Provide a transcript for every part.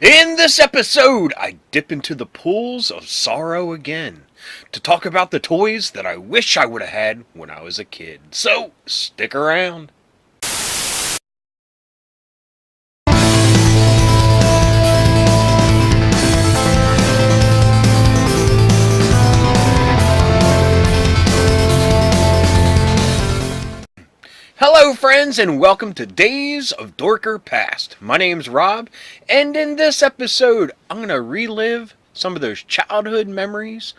In this episode, I dip into the pools of sorrow again to talk about the toys that I wish I would have had when I was a kid. So, stick around. Hello, friends, and welcome to Days of Dorker Past. My name's Rob, and in this episode, I'm going to relive some of those childhood memories,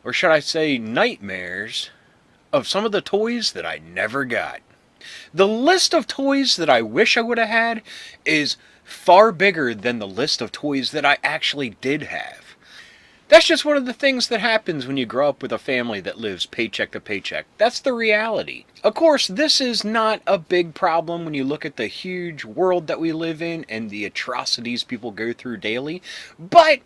or should I say nightmares, of some of the toys that I never got. The list of toys that I wish I would have had is far bigger than the list of toys that I actually did have. That's just one of the things that happens when you grow up with a family that lives paycheck to paycheck. That's the reality. Of course, this is not a big problem when you look at the huge world that we live in and the atrocities people go through daily. But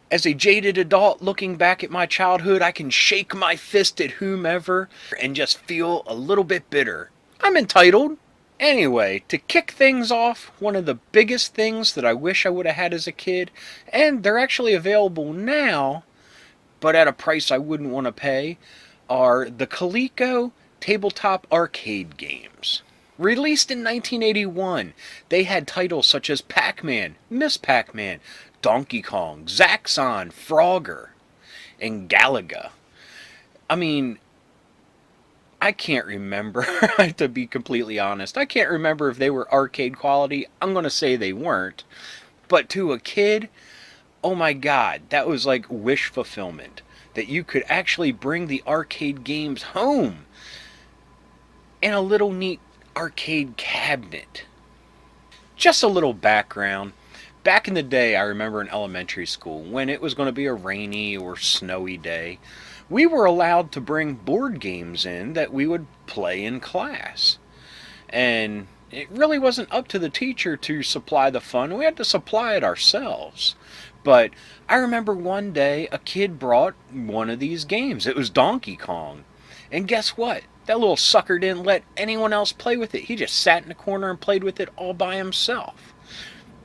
as a jaded adult looking back at my childhood, I can shake my fist at whomever and just feel a little bit bitter. I'm entitled. Anyway, to kick things off, one of the biggest things that I wish I would have had as a kid, and they're actually available now, but at a price I wouldn't want to pay, are the Coleco tabletop arcade games. Released in 1981, they had titles such as Pac-Man, Miss Pac-Man, Donkey Kong, Zaxxon, Frogger, and Galaga. I mean, I can't remember, to be completely honest. I can't remember if they were arcade quality. I'm going to say they weren't. But to a kid, oh my god, that was like wish fulfillment. That you could actually bring the arcade games home in a little neat arcade cabinet. Just a little background. Back in the day, I remember in elementary school, when it was going to be a rainy or snowy day, we were allowed to bring board games in that we would play in class. And it really wasn't up to the teacher to supply the fun. We had to supply it ourselves. But I remember one day a kid brought one of these games. It was Donkey Kong. And guess what? That little sucker didn't let anyone else play with it. He just sat in the corner and played with it all by himself.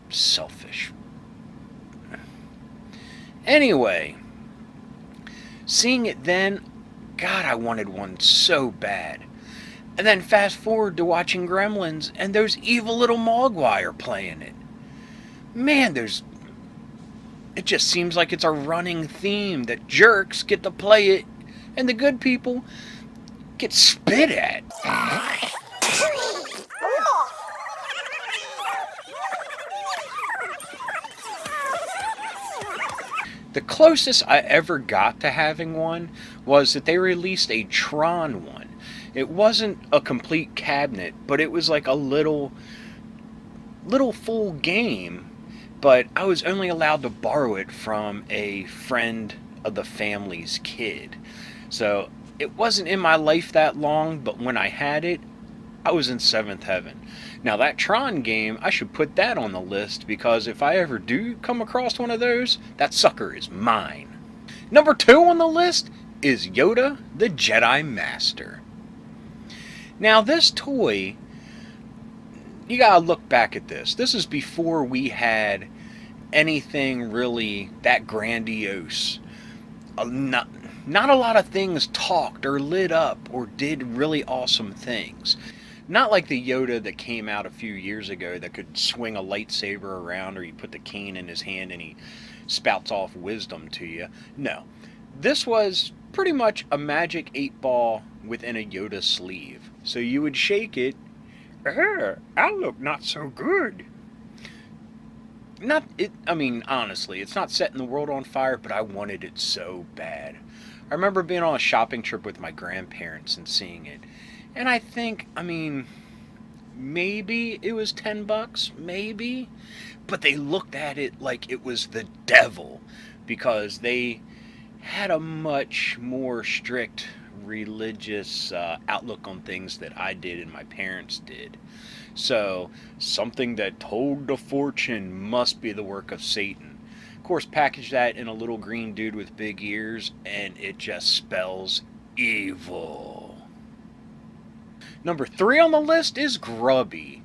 Selfish. Anyway, seeing it then, God, I wanted one so bad. And then fast forward to watching Gremlins, and those evil little Mogwai are playing it. Man, it just seems like it's a running theme that jerks get to play it, and the good people get spit at. The closest I ever got to having one was that they released a Tron one. It wasn't a complete cabinet, but it was like a little full game, but I was only allowed to borrow it from a friend of the family's kid. So it wasn't in my life that long, but when I had it, I was in seventh heaven. Now that Tron game, I should put that on the list because if I ever do come across one of those, that sucker is mine. Number 2 on the list is Yoda the Jedi Master. Now this toy, you gotta look back at this. This is before we had anything really that grandiose. Not a lot of things talked or lit up or did really awesome things. Not like the Yoda that came out a few years ago that could swing a lightsaber around, or you put the cane in his hand and he spouts off wisdom to you. No. This was pretty much a magic 8-ball within a Yoda sleeve. So you would shake it. I look not so good. Honestly, it's not setting the world on fire, but I wanted it so bad. I remember being on a shopping trip with my grandparents and seeing it. And I think, maybe it was $10, maybe. But they looked at it like it was the devil because they had a much more strict religious outlook on things that I did and my parents did. So, something that told the fortune must be the work of Satan. Of course, package that in a little green dude with big ears, and it just spells evil. Number 3 on the list is Grubby,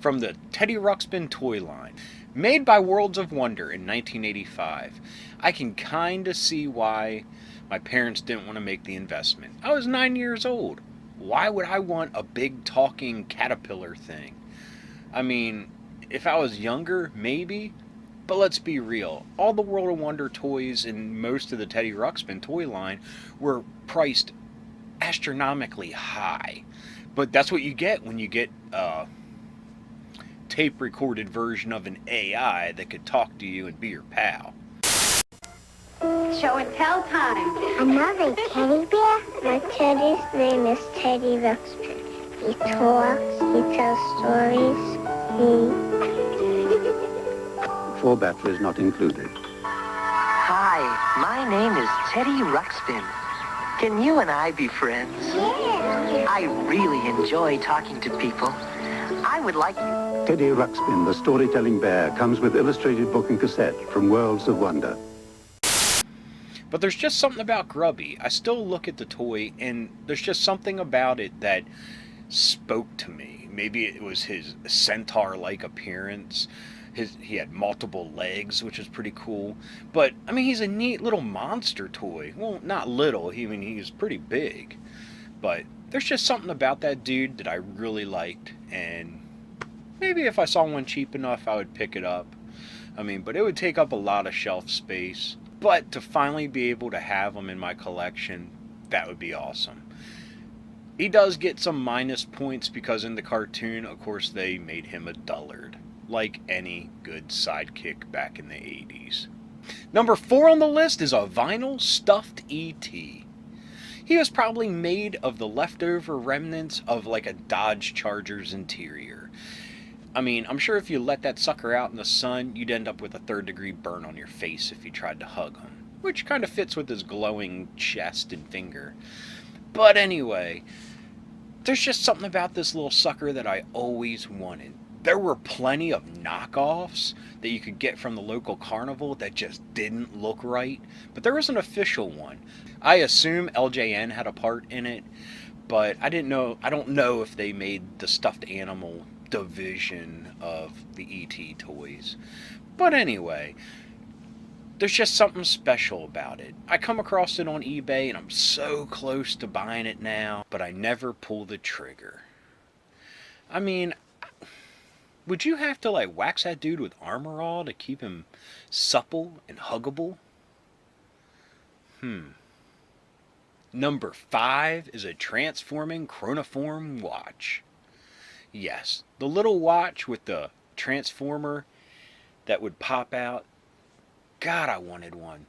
from the Teddy Ruxpin toy line. Made by Worlds of Wonder in 1985. I can kind of see why my parents didn't want to make the investment. I was 9 years old. Why would I want a big talking caterpillar thing? I mean, if I was younger, maybe. But let's be real. All the World of Wonder toys and most of the Teddy Ruxpin toy line were priced astronomically high. But that's what you get when you get a tape recorded version of an AI that could talk to you and be your pal. Show and tell time. Another teddy bear? My teddy's name is Teddy Ruxpin. He talks, he tells stories, Four batteries not included. Hi, my name is Teddy Ruxpin. Can you and I be friends? Yeah. I really enjoy talking to people. I would like you. Teddy Ruxpin, the storytelling bear, comes with illustrated book and cassette from Worlds of Wonder. But there's just something about Grubby. I still look at the toy, and there's just something about it that spoke to me. Maybe it was his centaur-like appearance. He had multiple legs, which is pretty cool. But, I mean, he's a neat little monster toy. Well, not little. He's pretty big. But there's just something about that dude that I really liked. And maybe if I saw one cheap enough, I would pick it up. But it would take up a lot of shelf space. But to finally be able to have him in my collection, that would be awesome. He does get some minus points because in the cartoon, of course, they made him a dullard, like any good sidekick back in the 80s. Number 4 on the list is a vinyl stuffed E.T. He was probably made of the leftover remnants of like a Dodge Charger's interior. I'm sure if you let that sucker out in the sun, you'd end up with a 3rd-degree burn on your face if you tried to hug him, which kind of fits with his glowing chest and finger. But anyway, there's just something about this little sucker that I always wanted. There were plenty of knockoffs that you could get from the local carnival that just didn't look right, but there was an official one. I assume LJN had a part in it, but I don't know if they made the stuffed animal division of the E.T. toys. But anyway, there's just something special about it. I come across it on eBay and I'm so close to buying it now, but I never pull the trigger. Would you have to wax that dude with Armor All to keep him supple and huggable? Number 5 is a transforming chronoform watch. Yes, the little watch with the transformer that would pop out. God, I wanted one.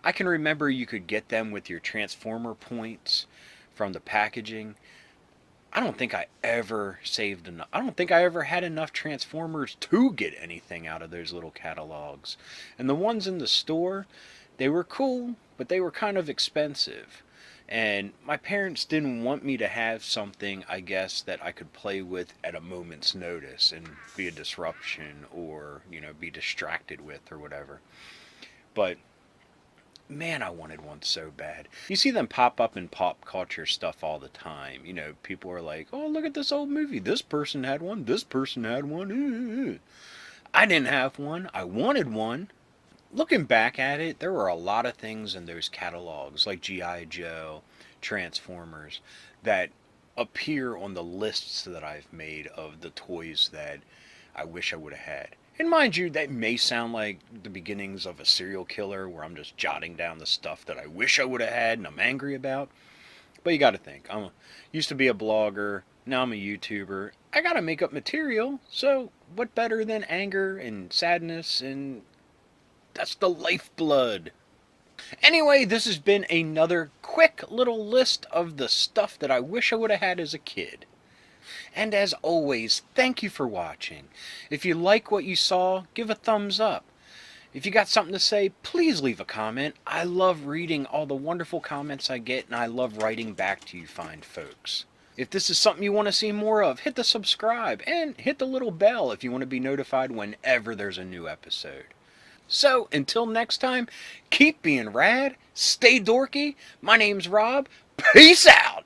I can remember you could get them with your transformer points from the packaging. I don't think I ever saved enough. I don't think I ever had enough transformers to get anything out of those little catalogs. And the ones in the store, they were cool, but they were kind of expensive. And my parents didn't want me to have something, I guess, that I could play with at a moment's notice and be a disruption or, be distracted with or whatever. But, man, I wanted one so bad. You see them pop up in pop culture stuff all the time. People are like, oh, look at this old movie. This person had one. This person had one. I didn't have one. I wanted one. Looking back at it, there were a lot of things in those catalogs, like G.I. Joe, Transformers, that appear on the lists that I've made of the toys that I wish I would have had. And mind you, that may sound like the beginnings of a serial killer, where I'm just jotting down the stuff that I wish I would have had and I'm angry about. But you gotta think, used to be a blogger, now I'm a YouTuber. I gotta make up material, so what better than anger and sadness, and that's the lifeblood. Anyway, this has been another quick little list of the stuff that I wish I would have had as a kid. And as always, thank you for watching. If you like what you saw, give a thumbs up. If you got something to say, please leave a comment. I love reading all the wonderful comments I get, and I love writing back to you fine folks. If this is something you want to see more of, hit the subscribe and hit the little bell if you want to be notified whenever there's a new episode. So, until next time, keep being rad, stay dorky. My name's Rob. Peace out!